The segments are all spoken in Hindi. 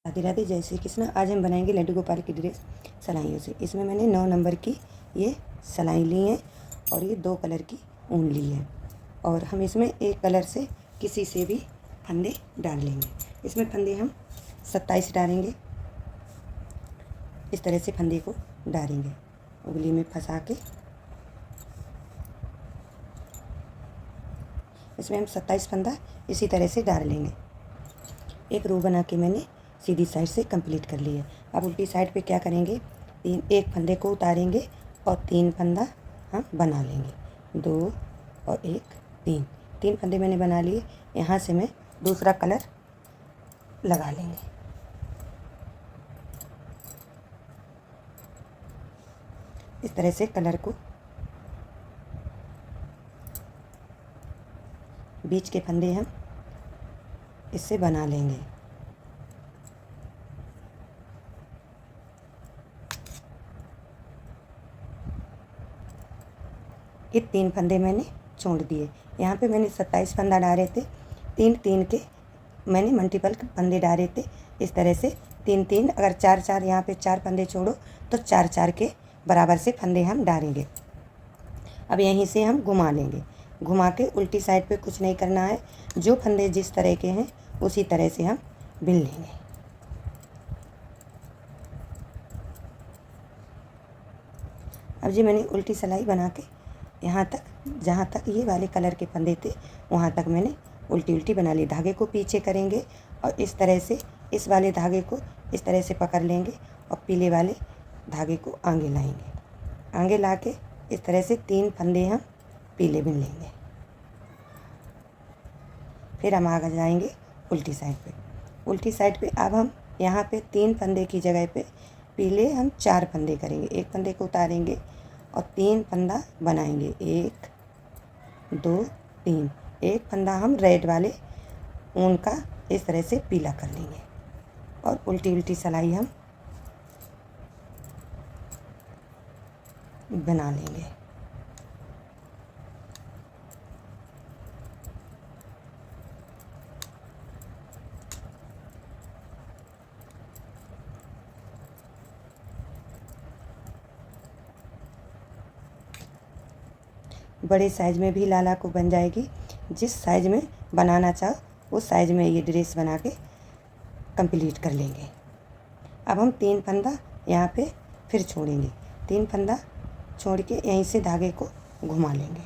राधे राधे, जय श्री कृष्ण। आज हम बनाएंगे लड्डू गोपाल की ड्रेस सिलाइयों से। इसमें मैंने 9 नंबर की ये सिलाई ली है और ये 2 कलर की ऊन ली है और हम इसमें एक कलर से किसी से भी फंदे डाल लेंगे। इसमें फंदे हम 27 डालेंगे। इस तरह से फंदे को डालेंगे, उंगली में फंसा के इसमें हम 27 फंदा इसी तरह से डाल लेंगे। एक रो बना के मैंने सीधी साइड से कंप्लीट कर ली है। अब उल्टी साइड पे क्या करेंगे, एक फंदे को उतारेंगे और 3 फंदा हम बना लेंगे। 2 और 1 3 फंदे मैंने बना लिए। यहाँ से मैं दूसरा कलर लगा लेंगे। इस तरह से कलर को बीच के फंदे हम इससे बना लेंगे। ये 3 फंदे मैंने छोड़ दिए। यहाँ पे मैंने 27 फंदा डाले थे। 3 के मैंने मल्टीपल फंदे डाले थे। इस तरह से 3 अगर 4 यहाँ पे 4 फंदे छोड़ो तो 4 के बराबर से फंदे हम डालेंगे। अब यहीं से हम घुमा लेंगे। घुमा के उल्टी साइड पे कुछ नहीं करना है। जो फंदे जिस तरह के हैं उसी तरह से हम बिन लेंगे। अब जी मैंने उल्टी सिलाई बना के यहाँ तक, जहाँ तक ये वाले कलर के फंदे थे वहाँ तक मैंने उल्टी बना ली। धागे को पीछे करेंगे और इस तरह से इस वाले धागे को इस तरह से पकड़ लेंगे और पीले वाले धागे को आगे लाएंगे। आगे ला के इस तरह से 3 फंदे हम पीले बिन लेंगे। फिर हम आगे जाएंगे उल्टी साइड पे। उल्टी साइड पे अब हम यहाँ पे 3 फंदे की जगह पे पीले हम 4 फंदे करेंगे। एक फंदे को उतारेंगे और 3 फंदा बनाएंगे। 1 2 3। एक फंदा हम रेड वाले ऊन का इस तरह से पीला कर लेंगे और उल्टी सिलाई हम बना लेंगे। बड़े साइज़ में भी लाला को बन जाएगी। जिस साइज़ में बनाना चाहो उस साइज़ में ये ड्रेस बना के कंप्लीट कर लेंगे। अब हम 3 फंदा यहाँ पे फिर छोड़ेंगे। 3 फंदा छोड़ के यहीं से धागे को घुमा लेंगे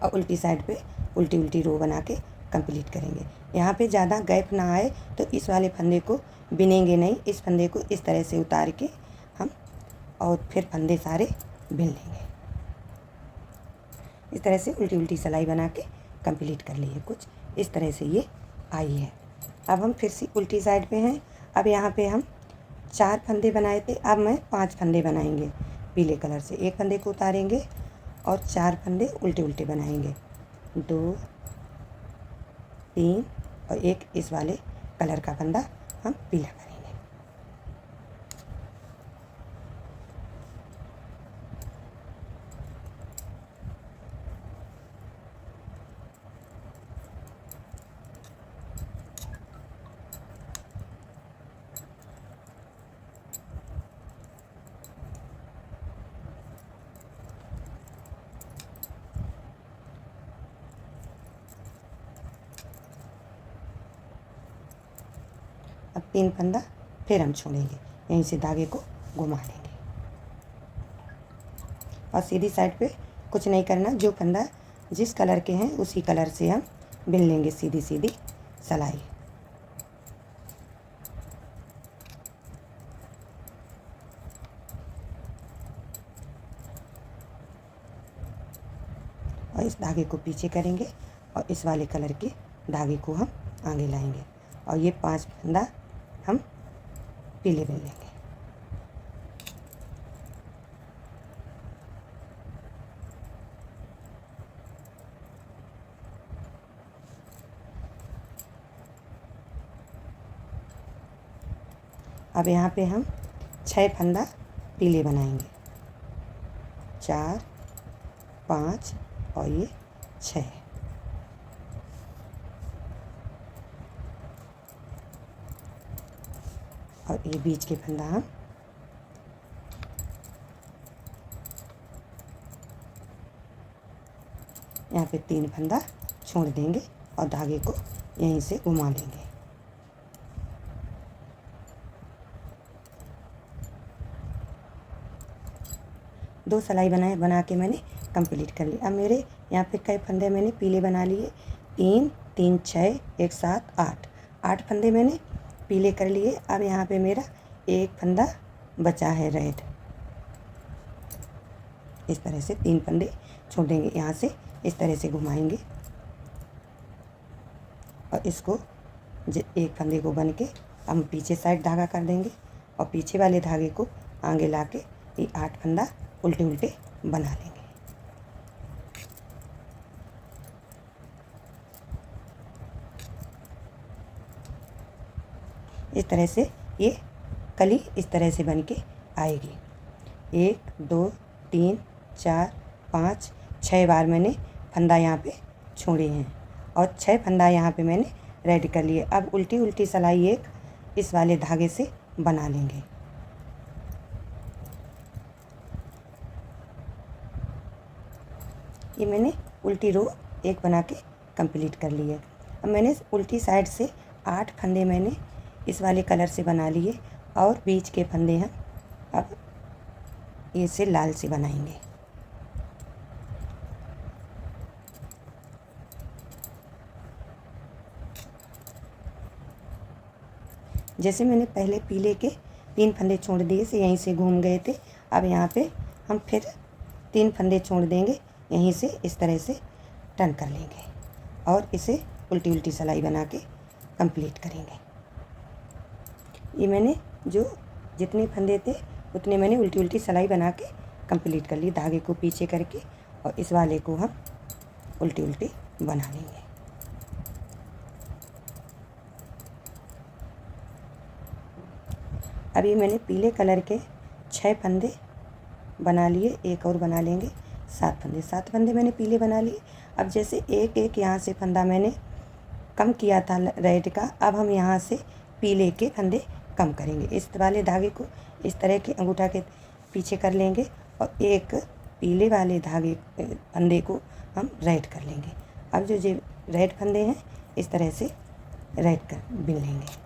और उल्टी साइड पे उल्टी रो बना के कंप्लीट करेंगे। यहाँ पे ज़्यादा गैप ना आए तो इस वाले फंदे को बिनेंगे नहीं। इस फंदे को इस तरह से उतार के हम और फिर फंदे सारे बिन लेंगे। इस तरह से उल्टी सिलाई बना के कंप्लीट कर ली है। कुछ इस तरह से ये आई है। अब हम फिर से उल्टी साइड पे हैं। अब यहाँ पे हम 4 फंदे बनाए थे, अब मैं 5 फंदे बनाएंगे पीले कलर से। एक फंदे को उतारेंगे और 4 फंदे उल्टे बनाएंगे। 2 3 और एक इस वाले कलर का फंदा हम पीला करेंगे। अब 3 फंदा फिर हम छोड़ेंगे, यहीं से धागे को घुमा लेंगे और सीधी साइड पे कुछ नहीं करना। जो फंदा जिस कलर के हैं उसी कलर से हम बिन लेंगे सीधी सिलाई। और इस धागे को पीछे करेंगे और इस वाले कलर के धागे को हम आगे लाएंगे और ये 5 फंदा हम पीले बिन लेंगे। अब यहाँ पे हम 6 फंदा पीले बनाएंगे। 4 5 और ये 6। और ये बीच के फंदा हम यहाँ पे 3 फंदा छोड़ देंगे और धागे को यहीं से घुमा लेंगे। दो सिलाई बना के मैंने कंप्लीट कर ली। अब मेरे यहाँ पे कई फंदे मैंने पीले बना लिए, 3 3 6 1 7 8 फंदे मैंने पीले कर लिए। अब यहाँ पे मेरा एक फंदा बचा है रेड। इस तरह से 3 फंदे छोड़ देंगे, यहाँ से इस तरह से घुमाएंगे और इसको एक फंदे को बन के हम पीछे साइड धागा कर देंगे और पीछे वाले धागे को आगे ला के ये 8 फंदा उल्टे उल्टे बना लेंगे। इस तरह से ये कली इस तरह से बन के आएगी। 1 2 3 4 5 6 बार मैंने फंदा यहाँ पे छोड़े हैं और 6 फंदा यहाँ पे मैंने रेडी कर लिए। अब उल्टी उल्टी सिलाई एक इस वाले धागे से बना लेंगे। ये मैंने उल्टी रो एक बना के कंप्लीट कर ली है। अब मैंने उल्टी साइड से 8 फंदे मैंने इस वाले कलर से बना लिए और बीच के फंदे हम अब ये से लाल से बनाएंगे। जैसे मैंने पहले पीले के 3 फंदे छोड़ दिए से यहीं से घूम गए थे, अब यहाँ पे हम फिर 3 फंदे छोड़ देंगे, यहीं से इस तरह से टर्न कर लेंगे और इसे उल्टी उल्टी सिलाई बना के कंप्लीट करेंगे। ये मैंने जो जितने फंदे थे उतने मैंने उल्टी उल्टी सिलाई बना के कंप्लीट कर ली, धागे को पीछे करके और इस वाले को हम उल्टी उल्टी बना लेंगे। अभी मैंने पीले कलर के 6 फंदे बना लिए, एक और बना लेंगे 7 फंदे मैंने पीले बना लिए। अब जैसे एक एक यहाँ से फंदा मैंने कम किया था रेड का, अब हम यहाँ से पीले के फंदे कम करेंगे। इस वाले धागे को इस तरह के अंगूठा के पीछे कर लेंगे और एक पीले वाले धागे फंदे को हम रेड कर लेंगे। अब जो रेड फंदे हैं इस तरह से रेड कर बिन लेंगे।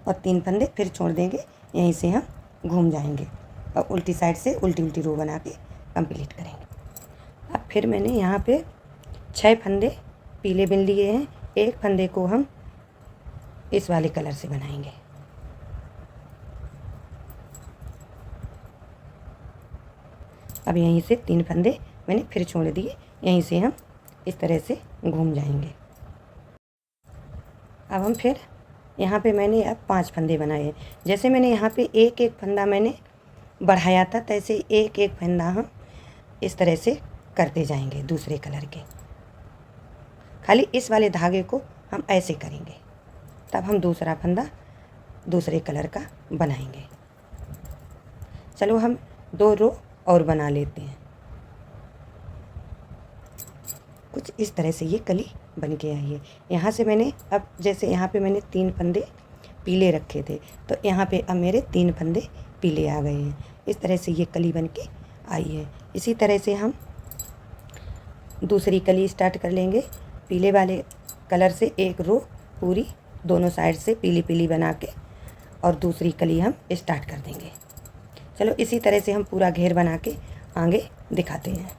और 3 फंदे फिर छोड़ देंगे, यहीं से हम घूम जाएंगे और उल्टी साइड से उल्टी उल्टी रो बना के कंप्लीट करेंगे। अब फिर मैंने यहाँ पे 6 फंदे पीले बिन लिए हैं, एक फंदे को हम इस वाले कलर से बनाएंगे। अब यहीं से 3 फंदे मैंने फिर छोड़ दिए, यहीं से हम इस तरह से घूम जाएंगे। अब हम फिर यहाँ पे मैंने अब 5 फंदे बनाए हैं। जैसे मैंने यहाँ पे एक एक फंदा मैंने बढ़ाया था, तैसे एक एक फंदा हम इस तरह से करते जाएंगे दूसरे कलर के। खाली इस वाले धागे को हम ऐसे करेंगे, तब हम दूसरा फंदा दूसरे कलर का बनाएंगे। चलो हम 2 रो और बना लेते हैं। कुछ इस तरह से ये कली बन के आई है। यहाँ से मैंने अब जैसे यहाँ पे मैंने 3 फंदे पीले रखे थे, तो यहाँ पे अब मेरे 3 फंदे पीले आ गए हैं। इस तरह से ये कली बन के आई है। इसी तरह से हम दूसरी कली स्टार्ट कर लेंगे। पीले वाले कलर से एक रो पूरी दोनों साइड से पीली पीली बना के और दूसरी कली हम स्टार्ट कर देंगे। चलो इसी तरह से हम पूरा घेर बना के आगे दिखाते हैं।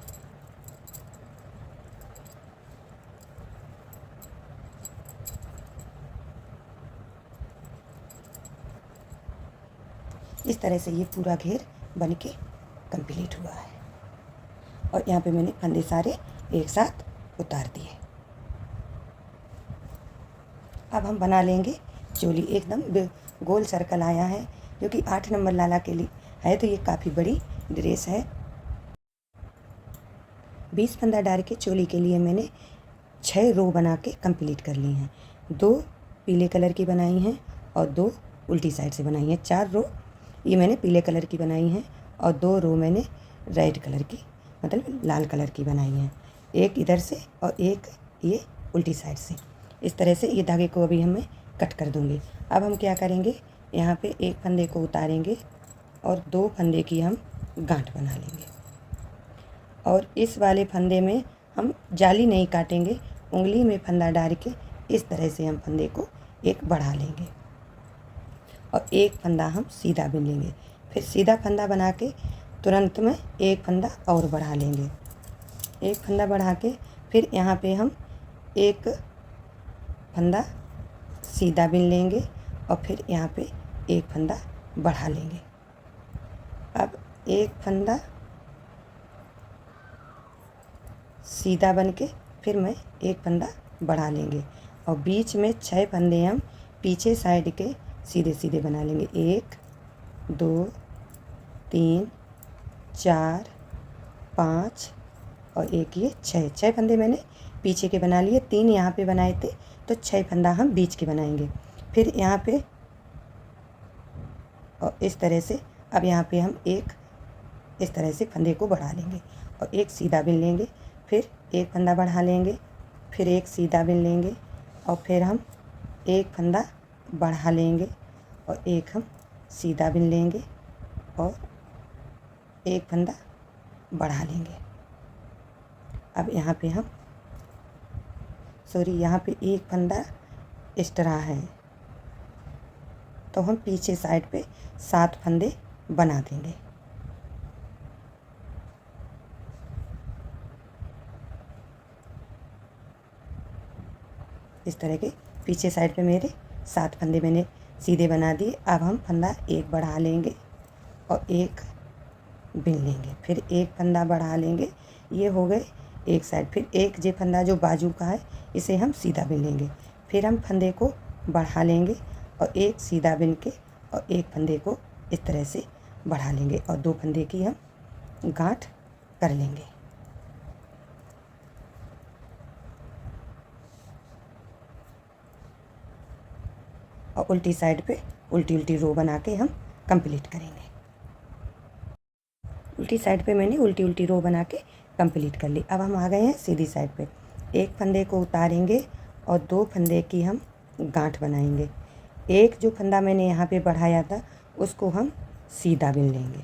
इस तरह से ये पूरा घेर बन के कंप्लीट हुआ है और यहाँ पे मैंने फंदे सारे एक साथ उतार दिए। अब हम बना लेंगे चोली। एकदम गोल सर्कल आया है, क्योंकि 8 नंबर लाला के लिए है, तो ये काफ़ी बड़ी ड्रेस है। 20 फंदा डाल के चोली के लिए मैंने 6 रो बना के कंप्लीट कर ली हैं। 2 पीले कलर की बनाई हैं और 2 उल्टी साइड से बनाई हैं। 4 रो ये मैंने पीले कलर की बनाई हैं और 2 रो मैंने रेड कलर की मतलब लाल कलर की बनाई हैं। एक इधर से और एक ये उल्टी साइड से। इस तरह से ये धागे को अभी हमें कट कर दूँगी। अब हम क्या करेंगे, यहाँ पे एक फंदे को उतारेंगे और 2 फंदे की हम गांठ बना लेंगे। और इस वाले फंदे में हम जाली नहीं काटेंगे, उंगली में फंदा डाल के इस तरह से हम फंदे को एक बढ़ा लेंगे और एक फंदा हम सीधा बिन लेंगे। फिर सीधा फंदा बना के तुरंत में एक फंदा और बढ़ा लेंगे। एक फंदा बढ़ा के फिर यहाँ पे हम एक फंदा सीधा बिन लेंगे और फिर यहाँ पे एक फंदा बढ़ा लेंगे। अब एक फंदा सीधा बन के फिर मैं एक फंदा बढ़ा लेंगे और बीच में 6 फंदे हम पीछे साइड के सीधे सीधे बना लेंगे। 1 2 3 4 5 और एक ये 6 फंदे मैंने पीछे के बना लिए, 3 यहाँ पे बनाए थे तो 6 फंदा हम बीच के बनाएंगे। फिर यहाँ पे और इस तरह से अब यहाँ पे हम एक इस तरह से फंदे को बढ़ा लेंगे और एक सीधा बिन लेंगे। फिर एक फंदा बढ़ा लेंगे, फिर एक सीधा बिन लेंगे और फिर हम एक फंदा बढ़ा लेंगे और एक हम सीधा बिन लेंगे और एक फंदा बढ़ा लेंगे। अब यहाँ पे हम यहाँ पे एक फंदा एक्स्ट्रा है तो हम पीछे साइड पे 7 फंदे बना देंगे। इस तरह के पीछे साइड पे मेरे 7 फंदे मैंने सीधे बना दिए। अब हम फंदा एक बढ़ा लेंगे और एक बिन लेंगे, फिर एक फंदा बढ़ा लेंगे। ये हो गए एक साइड। फिर एक जे फंदा जो बाजू का है इसे हम सीधा बिन लेंगे। फिर हम फंदे को बढ़ा लेंगे और एक सीधा बिन के और एक फंदे को इस तरह से बढ़ा लेंगे और 2 फंदे की हम गांठ कर लेंगे। और उल्टी साइड पे उल्टी उल्टी रो बना के हम कंप्लीट करेंगे। उल्टी साइड पे मैंने उल्टी उल्टी रो बना के कंप्लीट कर ली। अब हम आ गए हैं सीधी साइड पे। एक फंदे को उतारेंगे और 2 फंदे की हम गांठ बनाएंगे। एक जो फंदा मैंने यहाँ पे बढ़ाया था उसको हम सीधा बिन लेंगे।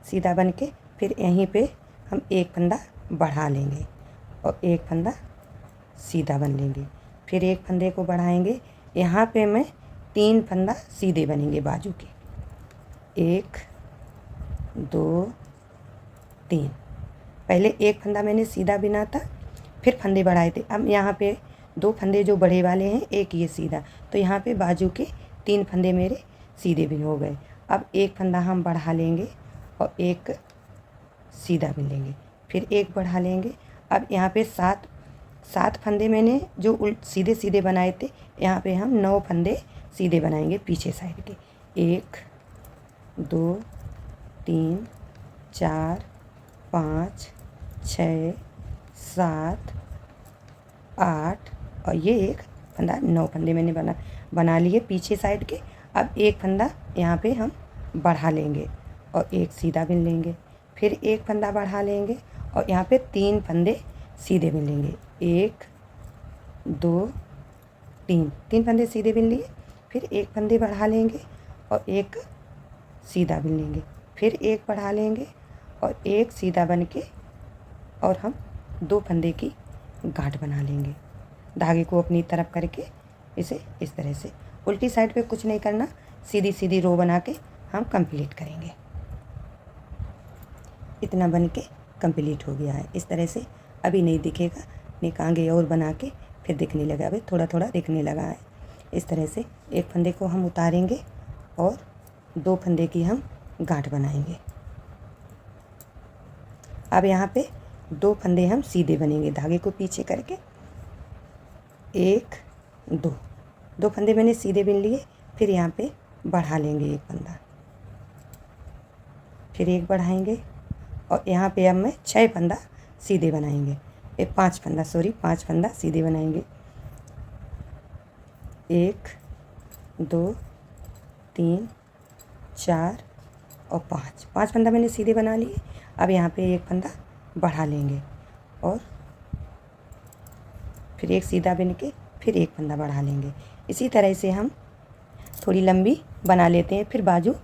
सीधा बन के फिर यहीं पे हम एक फंदा बढ़ा लेंगे और एक फंदा सीधा बन लेंगे। फिर एक फंदे को बढ़ाएंगे। यहाँ पे मैं 3 फंदा सीधे बनेंगे बाजू के, 1 2 3। पहले एक फंदा मैंने सीधा बिना था, फिर फंदे बढ़ाए थे। अब यहाँ पे 2 फंदे जो बड़े वाले हैं, एक ये सीधा, तो यहाँ पे बाजू के 3 फंदे मेरे सीधे बिन हो गए। अब एक फंदा हम बढ़ा लेंगे और एक सीधा बिन लेंगे, फिर एक बढ़ा लेंगे। अब यहाँ पे 7 फंदे मैंने जो सीधे सीधे बनाए थे, यहाँ पे हम 9 फंदे सीधे बनाएंगे पीछे साइड के। 1 2 3 4 5 6 7 8 और ये एक फंदा, 9 फंदे मैंने बना लिए पीछे साइड के। अब एक फंदा यहाँ पे हम बढ़ा लेंगे और एक सीधा बिन लेंगे, फिर एक फंदा बढ़ा लेंगे और यहाँ पे 3 फंदे सीधे बिन लेंगे। 1 2 3 फंदे सीधे बिन लिए, फिर एक फंदे बढ़ा लेंगे और एक सीधा बिन लेंगे, फिर एक बढ़ा लेंगे और एक सीधा बन के और हम 2 फंदे की गांठ बना लेंगे। धागे को अपनी तरफ करके इसे इस तरह से उल्टी साइड पे कुछ नहीं करना, सीधी सीधी रो बना के हम कंप्लीट करेंगे। इतना बन के कंप्लीट हो गया है। इस तरह से अभी नहीं दिखेगा, एक आगे और बना के फिर दिखने लगा, अभी थोड़ा थोड़ा दिखने लगा है। इस तरह से एक फंदे को हम उतारेंगे और 2 फंदे की हम गांठ बनाएंगे। अब यहाँ पे 2 फंदे हम सीधे बनेंगे धागे को पीछे करके। 1 2 फंदे मैंने सीधे बिन लिए, फिर यहाँ पे बढ़ा लेंगे एक फंदा, फिर एक बढ़ाएंगे और यहाँ पे अब मैं 6 फंदा सीधे बनाएंगे। 5 फंदा सीधे बनाएंगे। 1 2 3 4 और 5 फंदा मैंने सीधे बना लिए। अब यहाँ पे एक फंदा बढ़ा लेंगे और फिर एक सीधा बिन के फिर एक फंदा बढ़ा लेंगे। इसी तरह से हम थोड़ी लंबी बना लेते हैं, फिर बाजू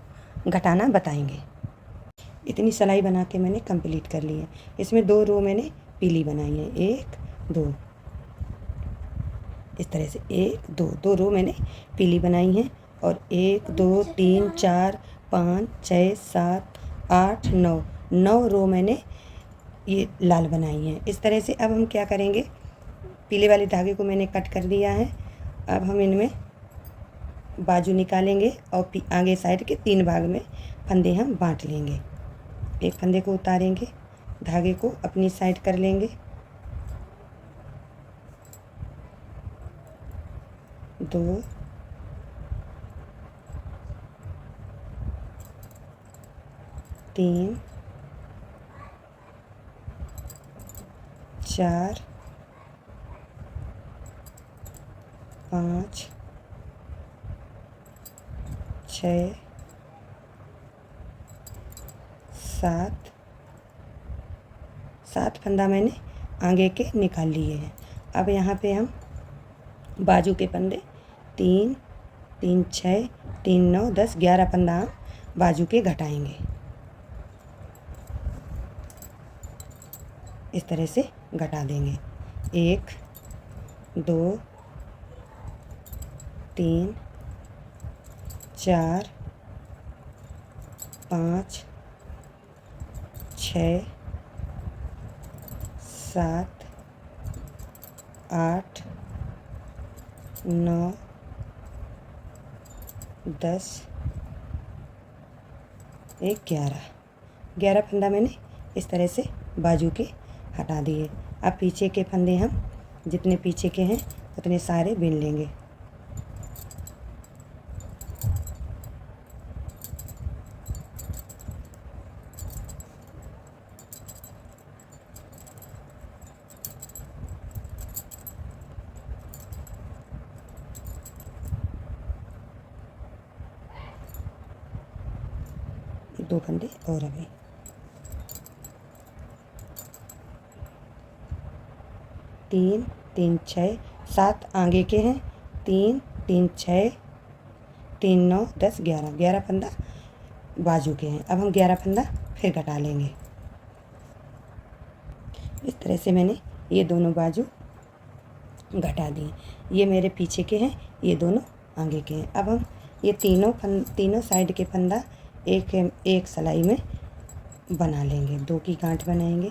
घटाना बताएंगे। इतनी सिलाई बना के मैंने कंप्लीट कर ली है। इसमें 2 रो मैंने पीली बनाई है, 1 2, इस तरह से 1 2 2 रो मैंने पीली बनाई हैं और 1 2 3 4 5 6 7 8 9 9 रो मैंने ये लाल बनाई हैं। इस तरह से अब हम क्या करेंगे, पीले वाले धागे को मैंने कट कर दिया है। अब हम इनमें बाजू निकालेंगे और आगे साइड के 3 भाग में फंदे हम बांट लेंगे। एक फंदे को उतारेंगे, धागे को अपनी साइड कर लेंगे, 2 3 4 5 6 7 फंदा मैंने आगे के निकाल लिए हैं। अब यहाँ पे हम बाजू के फंदे 3 3 6 3 9 10 11 फंदा हम बाजू के घटाएंगे। इस तरह से घटा देंगे। 1 2 3 4 5 6 7 8 9 10 1 11 फंदा मैंने इस तरह से बाजू के हटा दिए। अब पीछे के फंदे हम जितने पीछे के हैं उतने सारे बिन लेंगे। दो फंदे और अभी 3 3 6 7 आगे के हैं, 3 3 6 3 9 10 11 फंदा बाजू के हैं। अब हम 11 फंदा फिर घटा लेंगे। इस तरह से मैंने ये दोनों बाजू घटा दिए। ये मेरे पीछे के हैं, ये दोनों आगे के हैं। अब हम ये तीनों साइड के फंदा एक सिलाई में बना लेंगे। 2 की गांठ बनाएंगे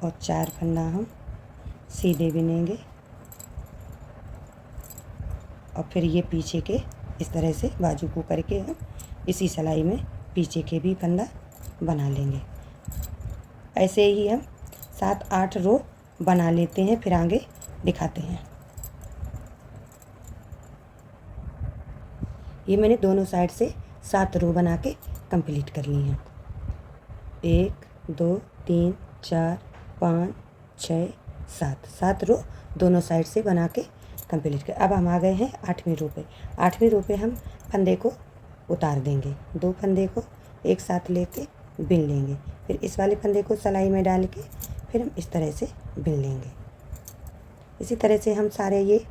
और 4 फंदा हम सीधे बिनेंगे और फिर ये पीछे के इस तरह से बाजू को करके हम इसी सिलाई में पीछे के भी फंदा बना लेंगे। ऐसे ही हम 7-8 रो बना लेते हैं, फिर आगे दिखाते हैं। ये मैंने दोनों साइड से 7 रो बना के कंप्लीट कर ली हैं। 1 2 3 4 5 6 7 रो दोनों साइड से बना के कंप्लीट कर। अब हम आ गए हैं 8वीं रो पे। 8वीं रो पे हम फंदे को उतार देंगे। 2 फंदे को एक साथ लेके बिन लेंगे। फिर इस वाले फंदे को सिलाई में डाल के फिर हम इस तरह से बिन लेंगे। इसी तरह से हम सारे ये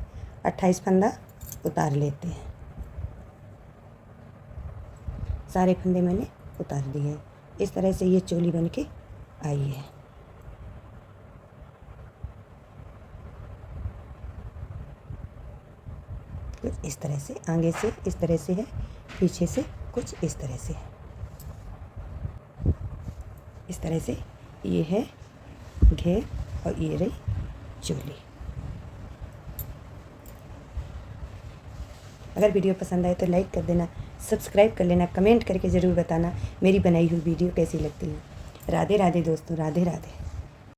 28 फंदा उतार लेते हैं। सारे फंदे मैंने उतार दिए हैं। इस तरह से ये चोली बन के आई है। कुछ इस तरह से, आगे से इस तरह से है, पीछे से कुछ इस तरह से है। इस तरह से ये है घेर और ये रही चोली। अगर वीडियो पसंद आए तो लाइक कर देना, सब्सक्राइब कर लेना, कमेंट करके ज़रूर बताना मेरी बनाई हुई वीडियो कैसी लगती है। राधे राधे दोस्तों, राधे राधे।